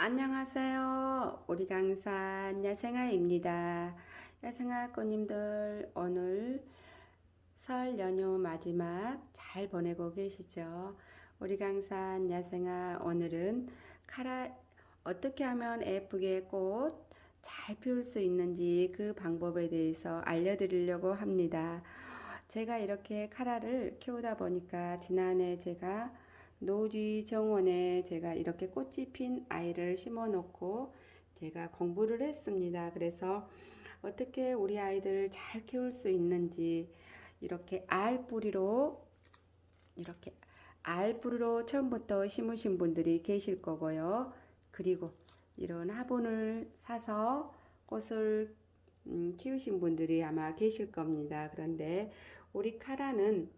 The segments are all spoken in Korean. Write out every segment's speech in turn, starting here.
안녕하세요. 우리 강산 야생아입니다. 야생아 꽃님들 오늘 설 연휴 마지막 잘 보내고 계시죠? 우리 강산 야생아 오늘은 어떻게 하면 예쁘게 꽃 잘 피울 수 있는지 그 방법에 대해서 알려드리려고 합니다. 제가 이렇게 카라를 키우다 보니까 지난해 제가 노지 정원에 제가 이렇게 꽃이 핀 아이를 심어 놓고 제가 공부를 했습니다. 그래서 어떻게 우리 아이들을 잘 키울 수 있는지 이렇게 알뿌리로 처음부터 심으신 분들이 계실 거고요. 그리고 이런 화분을 사서 꽃을 키우신 분들이 아마 계실 겁니다. 그런데 우리 카라는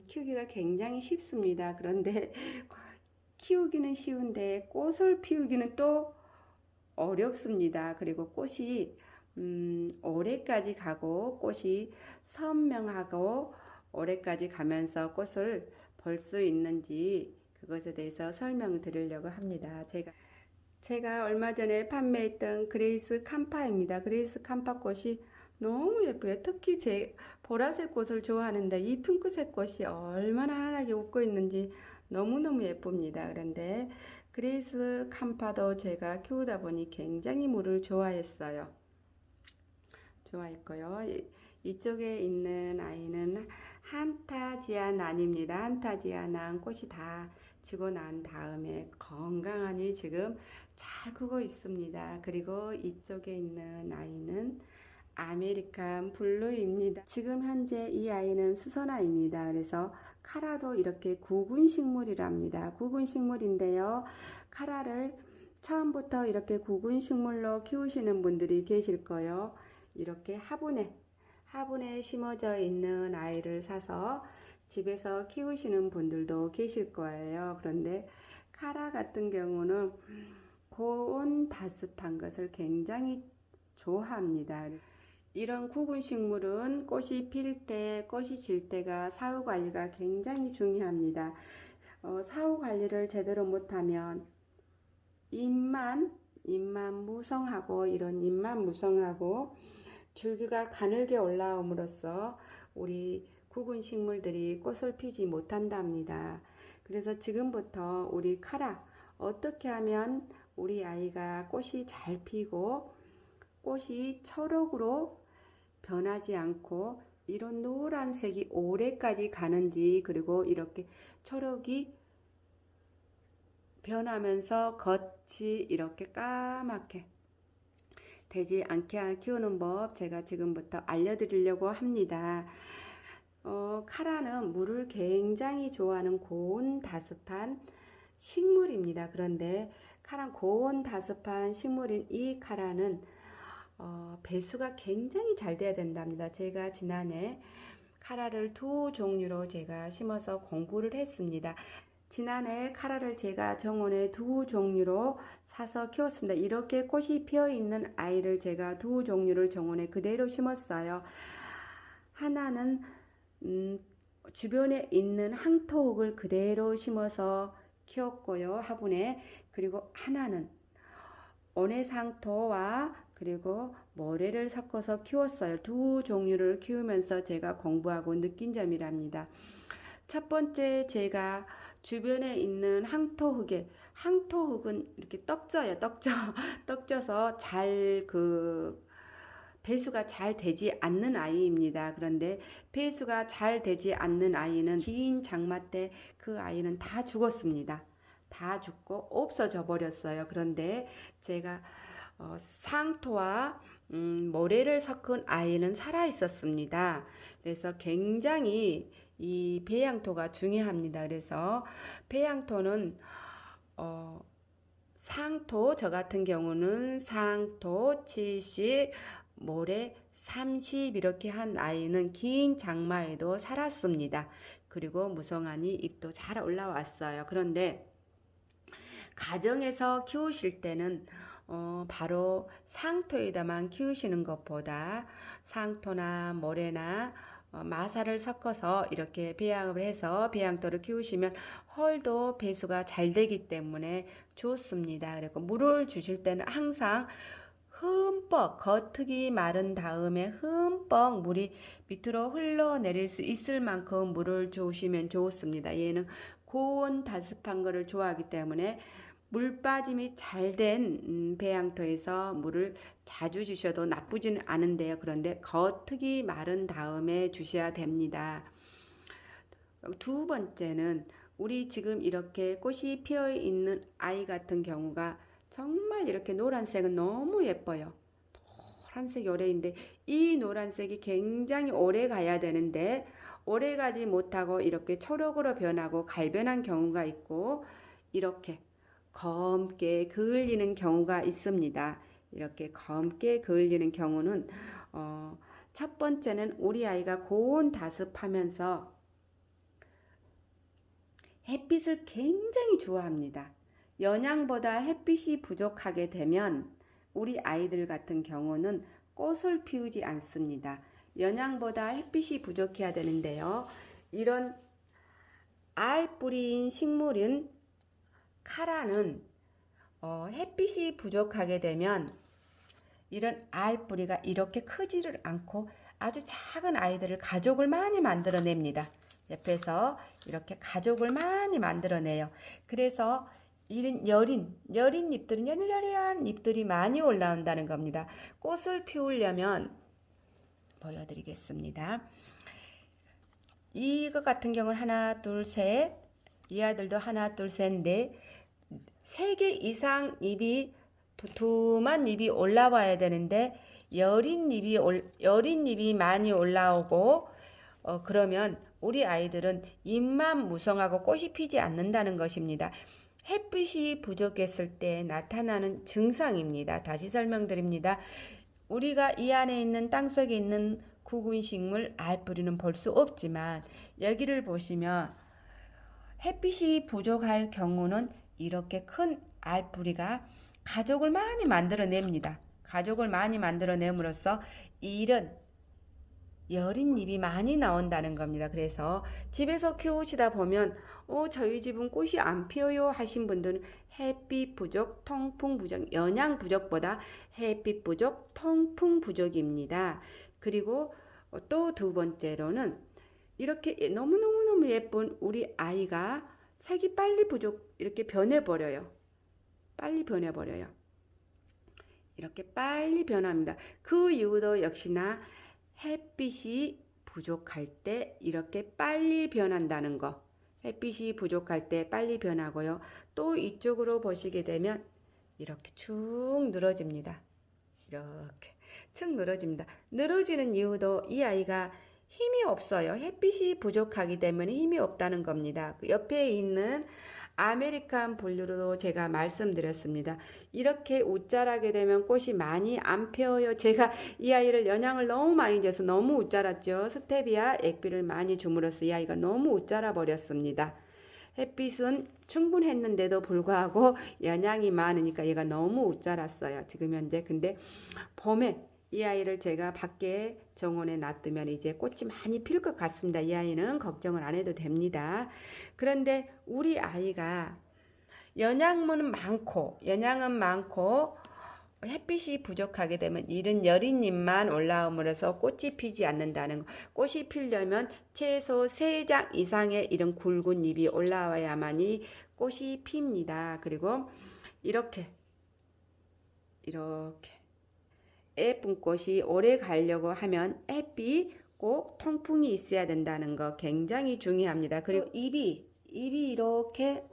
키우기가 굉장히 쉽습니다. 그런데 키우기는 쉬운데 꽃을 피우기는 또 어렵습니다. 그리고 꽃이 올해까지 가고 꽃이 선명하고 올해까지 가면서 꽃을 볼 수 있는지 그것에 대해서 설명을 드리려고 합니다. 제가 얼마 전에 판매했던 그레이스 캄파입니다. 그레이스 캄파 꽃이 너무 예뻐요. 특히 제 보라색 꽃을 좋아하는데 이 핑크색 꽃이 얼마나 환하게 웃고 있는지 너무너무 예쁩니다. 그런데 그레이스 캄파도 제가 키우다 보니 굉장히 물을 좋아했고요. 이쪽에 있는 아이는 한타지아난입니다. 한타지아난 꽃이 다 지고 난 다음에 건강하니 지금 잘 크고 있습니다. 그리고 이쪽에 있는 아이는 아메리칸 블루입니다. 지금 현재 이 아이는 수선화입니다. 그래서 카라도 이렇게 구근 식물이랍니다. 구근 식물인데요. 카라를 처음부터 이렇게 구근 식물로 키우시는 분들이 계실 거예요. 이렇게 화분에 심어져 있는 아이를 사서 집에서 키우시는 분들도 계실 거예요. 그런데 카라 같은 경우는 고온 다습한 것을 굉장히 좋아합니다. 이런 구근 식물은 꽃이 필 때, 꽃이 질 때가 사후 관리가 굉장히 중요합니다. 사후 관리를 제대로 못하면 잎만 무성하고 줄기가 가늘게 올라옴으로써 우리 구근 식물들이 꽃을 피지 못한답니다. 그래서 지금부터 우리 카라 어떻게 하면 우리 아이가 꽃이 잘 피고 꽃이 초록으로 변하지 않고 이런 노란색이 오래까지 가는지, 그리고 이렇게 초록이 변하면서 겉이 이렇게 까맣게 되지 않게 키우는 법 제가 지금부터 알려드리려고 합니다. 카라는 물을 굉장히 좋아하는 고온 다습한 식물입니다. 그런데 고온 다습한 식물인 이 카라는 배수가 굉장히 잘 돼야 된답니다. 제가 지난해 카라를 두 종류로 제가 심어서 공부를 했습니다. 지난해 카라를 제가 정원에 두 종류로 사서 키웠습니다. 이렇게 꽃이 피어 있는 아이를 제가 두 종류를 정원에 그대로 심었어요. 하나는 주변에 있는 항토흙을 그대로 심어서 키웠고요, 화분에. 그리고 하나는 온해상토와 그리고 모래를 섞어서 키웠어요. 두 종류를 키우면서 제가 공부하고 느낀 점이랍니다. 첫 번째, 제가 주변에 있는 항토흙은 이렇게 떡져서 배수가 잘 되지 않는 아이입니다. 그런데 배수가 잘 되지 않는 아이는 긴 장마 때 그 아이는 다 죽었습니다. 다 죽고 없어져 버렸어요. 그런데 제가 상토와 모래를 섞은 아이는 살아 있었습니다. 그래서 굉장히 이 배양토가 중요합니다. 그래서 배양토는 상토, 저 같은 경우는 상토 70, 모래 30 이렇게 한 아이는 긴 장마에도 살았습니다. 그리고 무성하니 잎도 잘 올라왔어요. 그런데 가정에서 키우실 때는 바로 상토에다만 키우시는 것보다 상토나 모래나 마사를 섞어서 이렇게 배양을 해서 배양토를 키우시면 헐도 배수가 잘 되기 때문에 좋습니다. 그리고 물을 주실 때는 항상 흠뻑 겉흙이 마른 다음에 흠뻑 물이 밑으로 흘러내릴 수 있을 만큼 물을 주시면 좋습니다. 얘는 고온 다습한 거를 좋아하기 때문에 물 빠짐이 잘 된 배양토에서 물을 자주 주셔도 나쁘지는 않은데요. 그런데 겉흙이 마른 다음에 주셔야 됩니다. 두 번째는 우리 지금 이렇게 꽃이 피어 있는 아이 같은 경우가 정말 이렇게 노란색은 너무 예뻐요. 노란색이 오래인데 이 노란색이 굉장히 오래 가야 되는데 오래 가지 못하고 이렇게 초록으로 변하고 갈변한 경우가 있고 이렇게 검게 그을리는 경우가 있습니다. 이렇게 검게 그을리는 경우는 첫 번째는 우리 아이가 고온 다습하면서 햇빛을 굉장히 좋아합니다. 영양보다 햇빛이 부족하게 되면 우리 아이들 같은 경우는 꽃을 피우지 않습니다. 영양보다 햇빛이 부족해야 되는데요. 이런 알뿌리인 식물인 카라는 햇빛이 부족하게 되면 이런 알뿌리가 이렇게 크지를 않고 아주 작은 아이들을 가족을 많이 만들어냅니다. 옆에서 이렇게 가족을 많이 만들어내요. 그래서 이런 여린 잎들은 여리여리한 잎들이 많이 올라온다는 겁니다. 꽃을 피우려면 보여드리겠습니다. 이거 같은 경우는 하나, 둘, 셋. 이 아들도 하나, 둘, 셋, 넷. 3개 이상 잎이 두툼한 잎이 올라와야 되는데 여린 잎이 많이 올라오고 그러면 우리 아이들은 잎만 무성하고 꽃이 피지 않는다는 것입니다. 햇빛이 부족했을 때 나타나는 증상입니다. 다시 설명드립니다. 우리가 이 안에 있는 땅속에 있는 구근식물 알뿌리는 볼 수 없지만 여기를 보시면 햇빛이 부족할 경우는 이렇게 큰 알뿌리가 가족을 많이 만들어냅니다. 가족을 많이 만들어냄으로써 이런 여린 잎이 많이 나온다는 겁니다. 그래서 집에서 키우시다 보면 저희 집은 꽃이 안 피어요 하신 분들은 햇빛 부족, 통풍 부족, 영양 부족보다 햇빛 부족, 통풍 부족입니다. 그리고 또 두 번째로는 이렇게 너무너무 예쁜 우리 아이가 색이 빨리 부족 이렇게 변해버려요. 빨리 변해버려요. 이렇게 빨리 변합니다. 그 이유도 역시나 햇빛이 부족할 때 이렇게 빨리 변한다는 거. 햇빛이 부족할 때 빨리 변하고요. 또 이쪽으로 보시게 되면 이렇게 축 늘어집니다. 이렇게 축 늘어집니다. 늘어지는 이유도 이 아이가 힘이 없어요. 햇빛이 부족하기 때문에 힘이 없다는 겁니다. 그 옆에 있는 아메리칸 블루도 제가 말씀드렸습니다. 이렇게 웃자라게 되면 꽃이 많이 안 펴요. 제가 이 아이를 영양을 너무 많이 줘서 너무 웃자랐죠. 스테비아 액비를 많이 줌으로써 이 아이가 너무 웃자라 버렸습니다. 햇빛은 충분했는데도 불구하고 영양이 많으니까 얘가 너무 웃자랐어요. 지금 현재. 근데 봄에 이 아이를 제가 밖에 정원에 놔두면 이제 꽃이 많이 필 것 같습니다. 이 아이는 걱정을 안 해도 됩니다. 그런데 우리 아이가 영양은 많고 햇빛이 부족하게 되면 이런 여린 잎만 올라옴으로써 꽃이 피지 않는다는 거. 꽃이 피려면 최소 3장 이상의 이런 굵은 잎이 올라와야만이 꽃이 핍니다. 그리고 이렇게 예쁜 꽃이 오래 가려고 하면 햇빛 꼭 통풍이 있어야 된다는 거 굉장히 중요합니다. 그리고 잎이 이렇게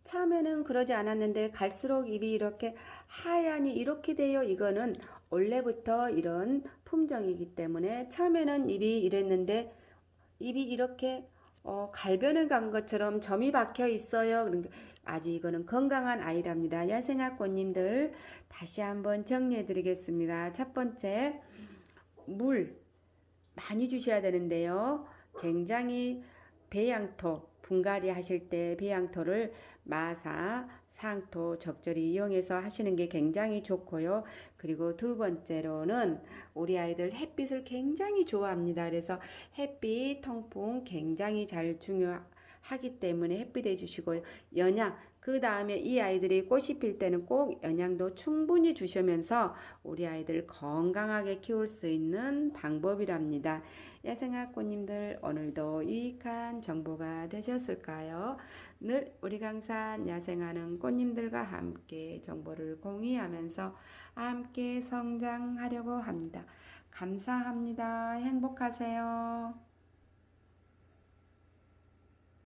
처음에는 그러지 않았는데 갈수록 잎이 이렇게 하얀이 이렇게 돼요. 이거는 원래부터 이런 품종이기 때문에 처음에는 잎이 이랬는데 잎이 이렇게 갈변을 간 것처럼 점이 박혀 있어요. 그러니까 아주 이거는 건강한 아이랍니다. 야생화 꽃님들 다시 한번 정리해 드리겠습니다. 첫 번째, 물 많이 주셔야 되는데요. 굉장히 배양토 분갈이 하실 때 배양토를 마사 상토 적절히 이용해서 하시는 게 굉장히 좋고요. 그리고 두 번째로는 우리 아이들 햇빛을 굉장히 좋아합니다. 그래서 햇빛, 통풍 굉장히 잘 중요하기 때문에 햇빛 해주시고요. 영양, 그 다음에 이 아이들이 꽃이 필 때는 꼭 영양도 충분히 주시면서 우리 아이들 건강하게 키울 수 있는 방법이랍니다. 야생아꽃님들 오늘도 유익한 정보가 되셨을까요? 늘 우리 강산 야생하는 꽃님들과 함께 정보를 공유하면서 함께 성장하려고 합니다. 감사합니다. 행복하세요.